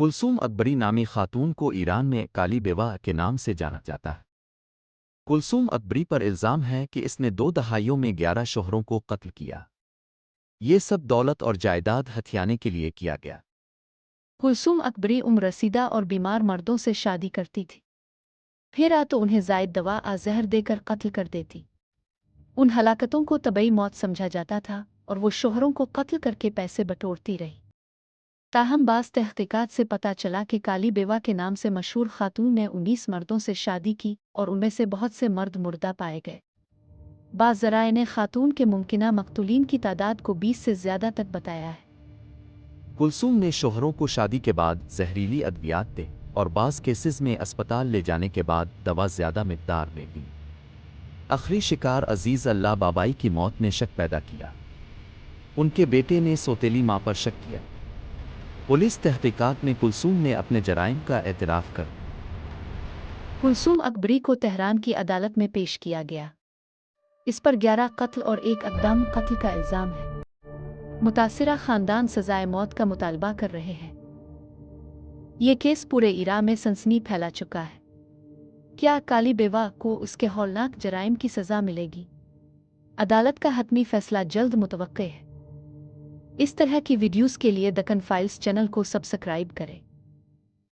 कुलसूम अकबरी नामी खातून को ईरान में काली बेवा के नाम से जाना जाता है। कुलसूम अकबरी पर इल्ज़ाम है कि इसने 2 दहाइयों में 11 शोहरों को कत्ल किया। ये सब दौलत और जायदाद हथियाने के लिए किया गया। कुलसूम अकबरी उम्र रसीदा और बीमार मर्दों से शादी करती थी। फिर तो उन्हें जायद दवा जहर देकर कत्ल कर देती। उन हलाकतों को तबई मौत समझा जाता था और वो शोहरों को कत्ल करके पैसे बटोरती रही। ताहम बाज़ तहकीकात से पता चला कि काली बेवा के नाम से मशहूर खातून ने 19 मर्दों से शादी की और उनमें से बहुत से मर्द मुर्दा पाए गए। बाज़ ज़राए ने खातून के मुमकिना मकतूलीन की तादाद को 20 से ज़्यादा तक बताया है। कुलसूम ने शोहरों को शादी के बाद जहरीली अद्वियात दे और बाज़ केसेस में अस्पताल ले जाने के बाद दवा ज़्यादा मिकदार में दी। आखिरी शिकार अजीज़ अल्लाह बाबाई की मौत ने शक पैदा किया। उनके बेटे ने सौतेली मां पर शक किया। पुलिस तहकीकात में कुलसूम ने अपने जराइम का एतराफ़ कर कुलसूम अकबरी को तेहरान की अदालत में पेश किया गया। इस पर 11 कत्ल और एक अक़दम कत्ल का इल्ज़ाम है। मुतासिरा ख़ानदान सज़ाए मौत का मुतालबा कर रहे हैं। ये केस पूरे ईरान में सनसनी फैला चुका है। क्या काली बेवा को उसके हौलनाक जराइम की सज़ा मिलेगी? अदालत का हतमी फैसला जल्द मुतवक्के है। इस तरह की वीडियोज़ के लिए दक्कन फाइल्स चैनल को सब्सक्राइब करें।